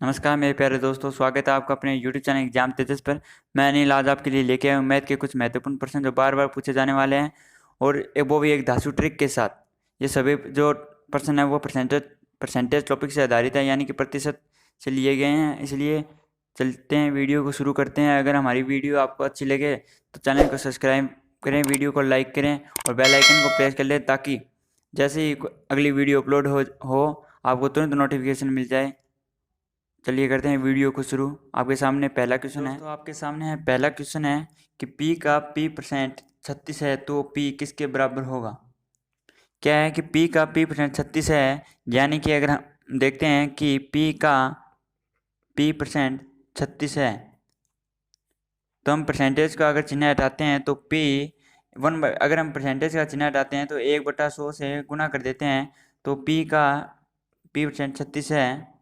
नमस्कार मेरे प्यारे दोस्तों, स्वागत है आपका अपने YouTube चैनल एग्जाम तेजस पर। मैं अनिल आज आपके लिए लेके आया हूँ मैथ के कुछ महत्वपूर्ण प्रश्न जो बार बार पूछे जाने वाले हैं और वो भी एक धांसू ट्रिक के साथ। ये सभी जो प्रश्न है वो परसेंटेज टॉपिक से आधारित है, यानी कि प्रतिशत से लिए गए हैं। इसलिए चलते हैं, वीडियो को शुरू करते हैं। अगर हमारी वीडियो आपको अच्छी लगे तो चैनल को सब्सक्राइब करें, वीडियो को लाइक करें और बेल आइकन को प्रेस कर लें ताकि जैसे ही अगली वीडियो अपलोड हो आपको तुरंत नोटिफिकेशन मिल जाए। चलिए करते हैं वीडियो को शुरू। आपके सामने पहला क्वेश्चन है। तो आपके सामने है पहला क्वेश्चन है कि P का P% 36 है तो P किसके बराबर होगा। क्या है कि P का P% 36 है, यानी कि अगर हम देखते हैं कि P का P% 36 है तो हम परसेंटेज का अगर चिन्ह हटाते हैं तो अगर हम परसेंटेज का चिन्ह हटाते हैं तो 1/100 से गुना कर देते हैं तो P का P% 36 है,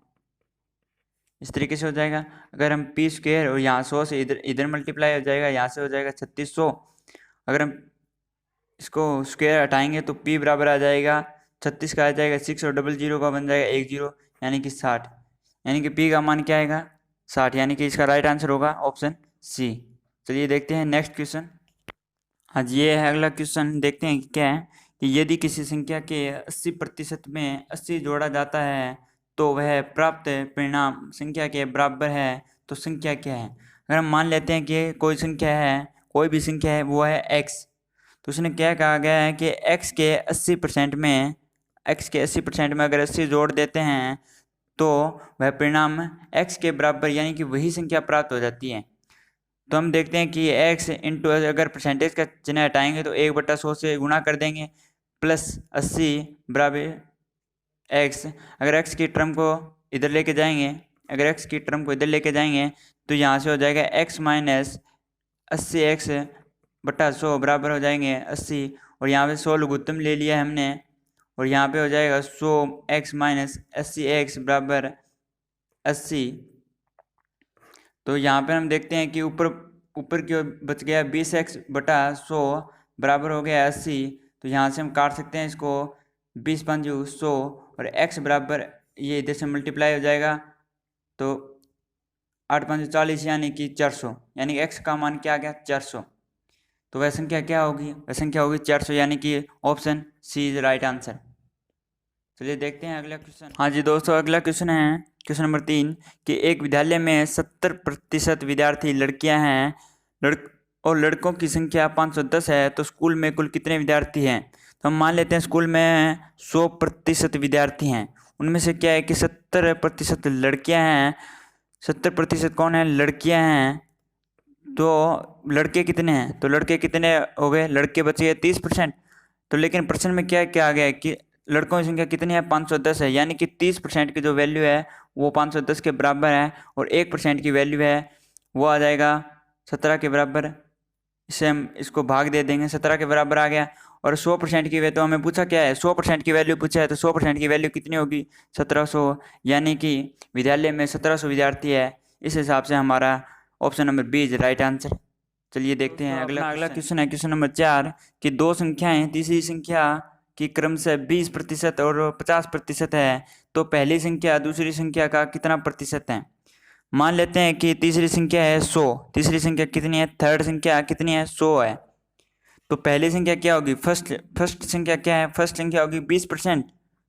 इस तरीके से हो जाएगा। अगर हम P² और यहाँ 100 से इधर इधर मल्टीप्लाई हो जाएगा, यहाँ से हो जाएगा 3600। अगर हम इसको स्क्वायर हटाएंगे तो P बराबर आ जाएगा 36 का आ जाएगा 6 और 00 का बन जाएगा 10, यानी कि 60। यानी कि P का मान क्या आएगा 60, यानी कि इसका राइट आंसर होगा ऑप्शन सी। चलिए देखते हैं नेक्स्ट क्वेश्चन। हाँ जी, ये है अगला क्वेश्चन। देखते हैं कि क्या है कि यदि किसी संख्या के 80% में 80 जोड़ा जाता है तो वह प्राप्त परिणाम संख्या के बराबर है, तो संख्या क्या है। अगर हम मान लेते हैं कि कोई संख्या है, कोई भी संख्या है, वो है x, तो उसने क्या कहा गया है कि x के 80% में अगर 80 जोड़ देते हैं तो वह परिणाम x के बराबर यानी कि वही संख्या प्राप्त हो जाती है। तो हम देखते हैं कि x इंटू, अगर परसेंटेज का चिन्ह हटाएंगे तो 1/100 से गुणा कर देंगे प्लस 80 बराबर x। अगर x की टर्म को इधर लेके जाएंगे तो यहाँ से हो जाएगा x माइनस 80x/100 बराबर हो जाएंगे 80, और यहाँ पे 100 लघुत्तम ले लिया हमने और यहाँ पे हो जाएगा 100x माइनस 80x बराबर 80। तो यहाँ पे हम देखते हैं कि ऊपर की ओर बच गया 20x/100 बराबर हो गया 80। तो यहाँ से हम काट सकते हैं इसको, 20×100 और x बराबर ये इधर से मल्टीप्लाई हो जाएगा तो 8×5 = 40, यानी कि 400, यानी कि x का मान क्या आ गया 400। तो वह संख्या क्या होगी, वह संख्या होगी 400, यानी कि option C is right answer. चलिए देखते हैं अगला क्वेश्चन। हाँ जी दोस्तों, अगला क्वेश्चन है क्वेश्चन नंबर 3 कि एक विद्यालय में 70% विद्यार्थी लड़कियां हैं और लड़कों की संख्या 510 है, तो स्कूल में कुल कितने विद्यार्थी हैं। तो हम मान लेते हैं स्कूल में 100% विद्यार्थी हैं, उनमें से क्या है कि 70% लड़कियां हैं। 70% कौन है, लड़कियां हैं। तो लड़के कितने हैं, तो लड़के कितने हो गए, लड़के बचे 30%। तो लेकिन प्रश्न में क्या क्या आ गया है कि लड़कों की संख्या कितनी है 510 है, यानी कि 30% की जो वैल्यू है वो 510 के बराबर है और 1% की वैल्यू है वो आ जाएगा 17 के बराबर। इससे हम इसको भाग दे देंगे, 17 के बराबर आ गया। और 100% की तो हमें पूछा क्या है, 100% की वैल्यू पूछा है, तो 100% की वैल्यू कितनी होगी 1700, यानी कि विद्यालय में 1700 विद्यार्थी है। इस हिसाब से हमारा option number B is right answer. चलिए देखते हैं अगला क्वेश्चन है क्वेश्चन नंबर 4 कि दो संख्याएं तीसरी संख्या की क्रमशः 20% और 50% है, तो पहली संख्या दूसरी संख्या का कितना प्रतिशत है। मान लेते हैं कि तीसरी संख्या है 100, तीसरी संख्या कितनी है, थर्ड संख्या कितनी है 100 है। तो पहली संख्या क्या होगी, फर्स्ट संख्या क्या है, फर्स्ट संख्या होगी 20%,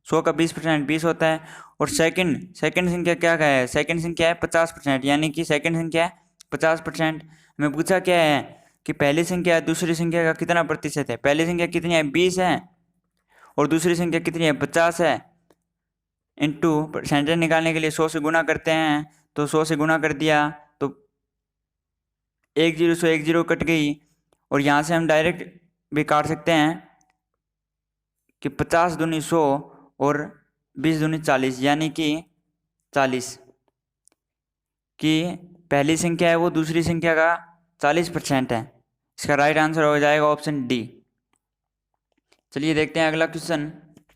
100 का 20% 20 होता है। और सेकंड संख्या क्या है, सेकंड संख्या है 50%, यानी कि सेकंड संख्या है 50%। हमें पूछा क्या है कि पहली संख्या दूसरी संख्या का कितना प्रतिशत है। पहली संख्या कितनी है 20 है और दूसरी संख्या कितनी है 50 है। इंटू परसेंटेज निकालने के लिए 100 से गुणा करते हैं, तो 100 से गुणा कर दिया तो 10 से 10 कट गई। और यहाँ से हम डायरेक्ट भी काट सकते हैं कि 50 दूनी 100 और 20 दूनी 40, यानी कि 40 की पहली संख्या है वो दूसरी संख्या का 40% है। इसका राइट आंसर हो जाएगा ऑप्शन डी। चलिए देखते हैं अगला क्वेश्चन।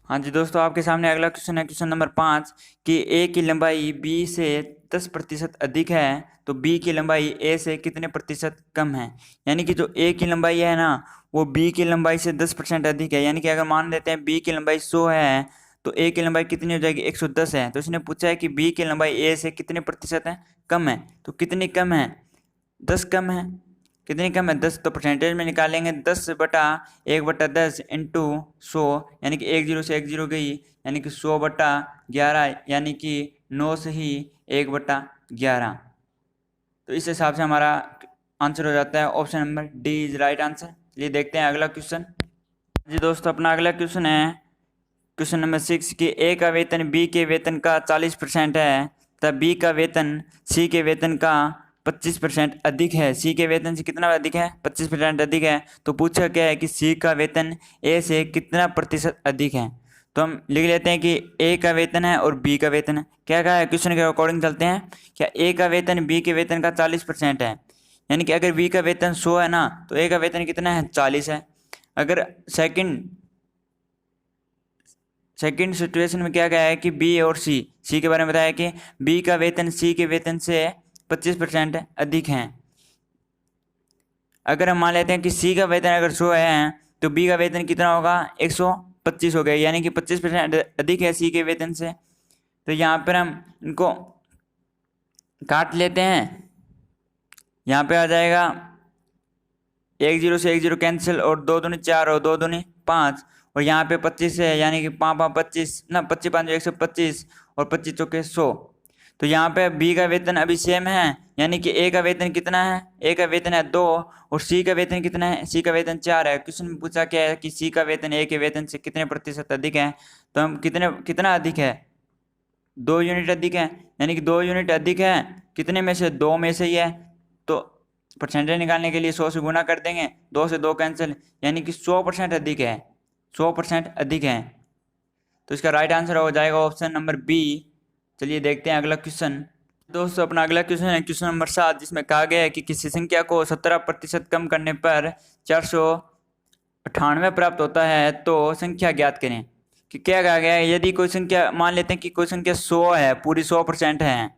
हाँ जी दोस्तों, आपके सामने अगला क्वेश्चन है क्वेश्चन नंबर 5 कि ए की लंबाई बी से 10% अधिक है, तो बी की लंबाई ए से कितने प्रतिशत कम है। यानी कि जो ए की लंबाई है ना वो बी की लंबाई से 10% अधिक है, यानी कि अगर मान लेते हैं बी की लंबाई 100 है तो ए की लंबाई कितनी हो जाएगी, 110 है। तो इसने पूछा है कि बी की लंबाई ए से कितने प्रतिशत है, कम है। तो कितनी कम है, 10 कम है। कितनी कम है, 10। तो परसेंटेज में निकालेंगे 10/1/10 इंटू 100, यानी कि 1 0 से 1 0 गई, यानी कि 100/11, यानी कि 9 से ही 1/11। तो इस हिसाब से हमारा आंसर हो जाता है option number D is right answer. चलिए देखते हैं अगला क्वेश्चन। जी दोस्तों, अपना अगला क्वेश्चन है क्वेश्चन नंबर 6 कि ए का वेतन बी के वेतन का 40% है, तब बी का वेतन सी के वेतन का 25% अधिक है। सी के वेतन से कितना अधिक है, 25% अधिक है। तो पूछा क्या है कि सी का वेतन ए से कितना प्रतिशत अधिक है। तो हम लिख लेते हैं कि ए का वेतन है और बी का वेतन है। क्या कहा है, क्वेश्चन के अकॉर्डिंग चलते हैं। क्या ए का वेतन बी के वेतन का 40% है, यानी कि अगर बी का वेतन 100 है ना, तो ए का वेतन कितना है, 40 है। अगर सेकंड सिचुएशन में क्या गया है कि बी और सी के बारे में बताया कि बी का वेतन सी के वेतन से 25% अधिक है। अगर हम मान लेते हैं कि सी का वेतन अगर 100 है तो बी का वेतन कितना होगा, 125 हो गया, यानी कि 25% अधिक है सी के वेतन से। तो यहाँ पर हम इनको काट लेते हैं। यहाँ पे आ जाएगा 1 0 से 1 0 कैंसिल, और 2 दूनी 4 और 2 दूनी 5, और यहाँ पे 25 है, यानी कि 5 5 25 ना, 25 5 125 और 25 चौके 100। तो यहाँ पे बी का वेतन अभी सेम है, यानी कि ए का वेतन कितना है, ए का वेतन है 2, और सी का वेतन कितना है, सी का वेतन 4 है। क्वेश्चन में पूछा क्या है कि सी का वेतन ए के वेतन से कितने प्रतिशत अधिक है। तो हम कितना अधिक है, 2 यूनिट अधिक है, यानी कि 2 यूनिट अधिक है। कितने में से, 2 में से ही है। तो परसेंटेज निकालने के लिए 100 से गुना कर देंगे, 2 से 2 कैंसिल, यानी कि 100% अधिक है, 100% अधिक है। तो इसका राइट आंसर हो जाएगा ऑप्शन नंबर बी। चलिए देखते हैं अगला क्वेश्चन। दोस्तों, अपना अगला क्वेश्चन है क्वेश्चन नंबर 7, जिसमें कहा गया है कि किसी संख्या को 17% कम करने पर 498 प्राप्त होता है, तो संख्या ज्ञात करें। कि क्या कहा गया है, यदि कोई संख्या, मान लेते हैं कि कोई संख्या 100 है, पूरी 100% है,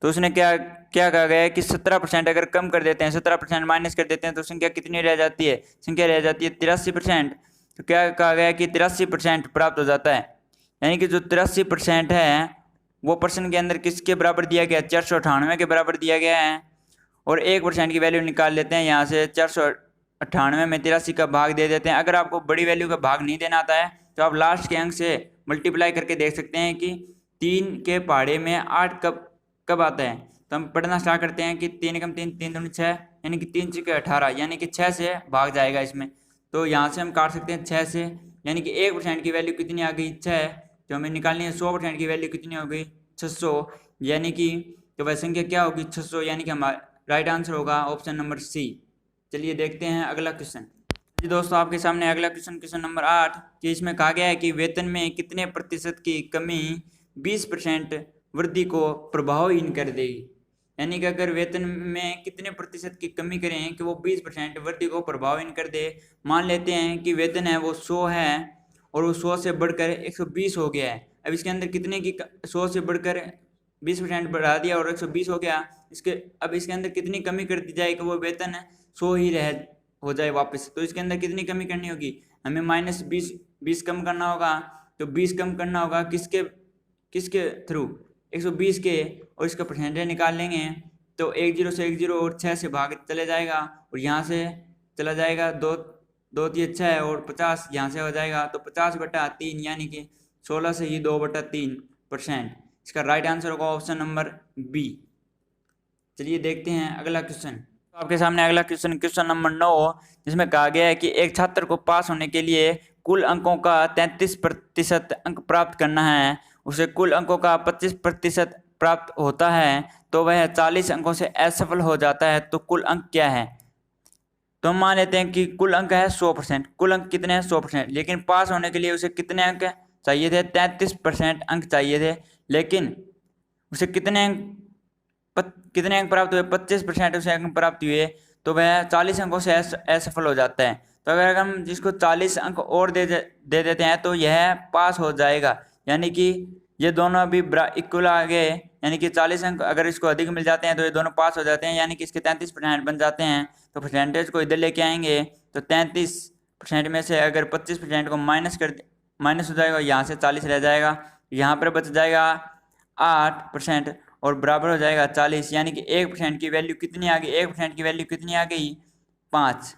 तो उसने क्या क्या कहा गया है कि 17% अगर कम कर देते हैं, 17% माइनस कर देते हैं, तो संख्या कितनी रह जाती है, संख्या रह जाती है 83%। तो क्या कहा गया है कि 83% प्राप्त हो जाता है, यानी कि जो 83% है वो पर्सन के अंदर किसके बराबर दिया गया है, 498 के बराबर दिया गया है। और 1% की वैल्यू निकाल लेते हैं यहाँ से, 498 में 83 का भाग दे देते हैं। अगर आपको बड़ी वैल्यू का भाग नहीं देना आता है तो आप लास्ट के अंक से मल्टीप्लाई करके देख सकते हैं कि 3 के पहाड़े में 8 कब आता है। तो हम पढ़ना स्टार्ट करते हैं कि 3 एकम 3, 3 दूनी 6, यानी कि 3 छक्के 18, यानी कि 6 से भाग जाएगा इसमें। तो यहाँ से हम काट सकते हैं 6 से, यानी कि 1% की वैल्यू कितनी आ गई, 6। तो हमें निकालनी है 100% की वैल्यू कितनी हो गई, 600, यानी कि तो वह संख्या क्या होगी, 600, यानी कि हमारा राइट आंसर होगा ऑप्शन नंबर सी। चलिए देखते हैं अगला क्वेश्चन। जी दोस्तों, आपके सामने अगला क्वेश्चन क्वेश्चन नंबर 8, कि इसमें कहा गया है कि वेतन में कितने प्रतिशत की कमी 20% वृद्धि को प्रभावहीन कर देगी। यानी कि अगर वेतन में कितने प्रतिशत की कमी करें कि वो 20% वृद्धि को प्रभावहीन कर दे। मान लेते हैं कि वेतन है वो 100 है और वो 100 से बढ़कर 120 हो गया है। अब इसके अंदर कितने की 100 से बढ़कर 20% बढ़ा दिया और 120 हो गया। अब इसके अंदर कितनी कमी कर दी जाए कि वो वेतन 100 ही रह हो जाए वापस। तो इसके अंदर कितनी कमी करनी होगी, हमें -20 कम करना होगा। तो 20 कम करना होगा किसके थ्रू, 120 के, और इसका परसेंटेज निकाल लेंगे। तो 1 0 से 1 0 और 6 से भाग चले जाएगा, और यहाँ से चला जाएगा 2 2 3 6 और 50 यहाँ से हो जाएगा। तो 50/3, यानी कि 16 से ही 2/3%। इसका राइट आंसर होगा ऑप्शन नंबर बी। चलिए देखते हैं अगला क्वेश्चन। तो आपके सामने अगला क्वेश्चन क्वेश्चन नंबर 9, जिसमें कहा गया है कि एक छात्र को पास होने के लिए कुल अंकों का 33% अंक प्राप्त करना है, उसे कुल अंकों का 25% प्राप्त होता है, तो वह 40 अंकों से असफल हो जाता है। तो कुल अंक क्या है। तो हम मान लेते हैं कि कुल अंक है 100%, कुल अंक कितने हैं 100%, लेकिन पास होने के लिए उसे कितने अंक चाहिए थे, 33% अंक चाहिए थे, लेकिन उसे कितने अंक प्राप्त हुए, 25% उसे अंक प्राप्त हुए, तो वह 40 अंकों से असफल हो जाता है। तो अगर हम जिसको 40 अंक और दे देते हैं तो यह पास हो जाएगा, यानी कि ये दोनों अभी इक्वल आ गए, यानी कि 40 अंक अगर इसको अधिक मिल जाते हैं तो ये दोनों पास हो जाते हैं, यानी कि इसके 33% बन जाते हैं। तो परसेंटेज को इधर लेके आएंगे, तो 33% में से अगर 25% को माइनस कर माइनस हो जाएगा, यहाँ से 40 रह जाएगा, यहाँ पर बच जाएगा 8% और बराबर हो जाएगा 40, यानी कि 1% की वैल्यू कितनी आ गई, 1% की वैल्यू कितनी आ गई 5,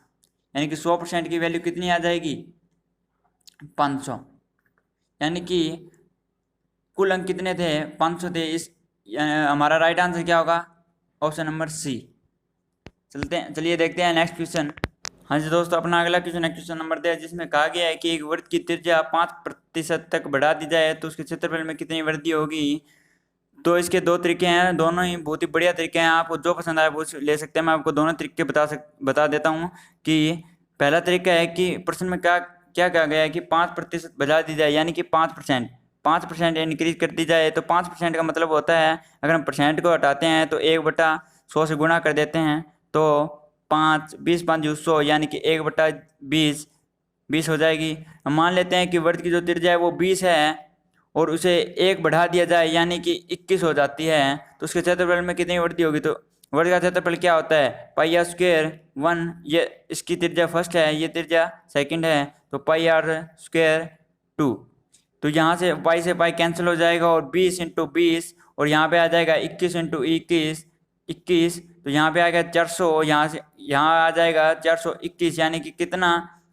यानी कि 100% की वैल्यू कितनी आ जाएगी 500, यानी कि कुल अंक कितने थे 500 थे। इस हमारा राइट आंसर क्या होगा, ऑप्शन नंबर सी। चलिए देखते हैं नेक्स्ट क्वेश्चन। हाँ जी दोस्तों, अपना अगला क्वेश्चन है क्वेश्चन नंबर 10, जिसमें कहा गया है कि एक वृत्त की त्रिज्या 5% तक बढ़ा दी जाए तो उसके क्षेत्रफल में कितनी वृद्धि होगी। तो इसके दो तरीके हैं, दोनों ही बहुत ही बढ़िया तरीके हैं, आपको जो पसंद आए वो ले सकते हैं। मैं आपको दोनों तरीके बता देता हूँ कि पहला तरीका है कि प्रश्न में क्या क्या कहा गया है कि 5% बढ़ा दी जाए, यानी कि 5% इंक्रीज कर दी जाए। तो 5% का मतलब होता है, अगर हम परसेंट को हटाते हैं तो 1/100 से गुणा कर देते हैं, तो 20 यानी कि 1/20 हो जाएगी। हम मान लेते हैं कि वृत्त की जो त्रिज्या है वो 20 है और उसे 1 बढ़ा दिया जाए यानी कि 21 हो जाती है, तो उसके क्षेत्रफल में कितनी वृद्धि होगी। तो वृत्त का क्षेत्रफल क्या होता है, पाई आर स्क्वायर 1, ये इसकी त्रिज्या फर्स्ट है, ये त्रिज्या सेकंड है, तो पाई आर स्क्वायर 2। तो यहाँ से पाई कैंसिल हो जाएगा और 20 × 20 और यहाँ पे आ जाएगा 21 × 21, तो यहाँ पे आ गया 400, यहाँ से यहाँ आ जाएगा 421, यानी कि कितना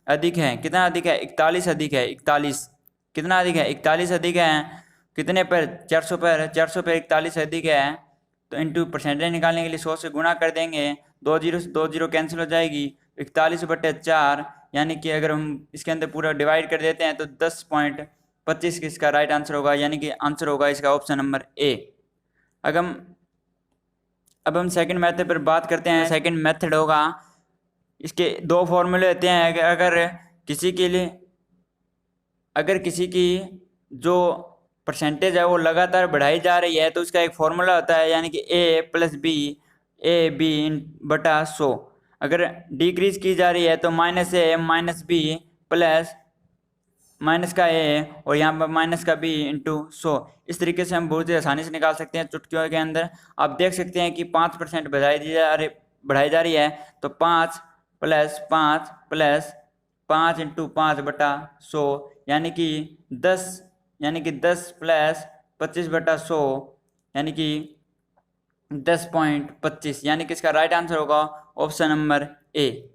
अधिक है, 41 अधिक है, 41 कितना अधिक है, 41 अधिक है, कितने पर 400 पर, 400 पर 41 अधिक है। तो इंटू परसेंटेज निकालने के लिए 100 से गुणा कर देंगे, 2 जीरो कैंसिल हो जाएगी, 41/4, यानी कि अगर हम इसके अंदर पूरा डिवाइड कर देते हैं तो 10.25 इसका राइट आंसर होगा, यानी कि आंसर होगा इसका ऑप्शन नंबर ए। अब हम सेकंड मेथड पर बात करते हैं। सेकंड मेथड होगा, इसके दो फॉर्मूले होते हैं। अगर किसी की जो परसेंटेज है वो लगातार बढ़ाई जा रही है तो उसका एक फॉर्मूला होता है, यानी कि A+B/100। अगर डिक्रीज की जा रही है तो -A-B प्लस माइनस का A और यहाँ पर माइनस का B × 100। इस तरीके से हम बहुत ही आसानी से निकाल सकते हैं चुटकियों के अंदर। आप देख सकते हैं कि 5% बढ़ाई जा रही है, तो 5 + 5 + 5 × 5/100, यानी कि 10 + 25/100, यानी कि 10.25, यानी कि इसका राइट आंसर होगा ऑप्शन नंबर ए।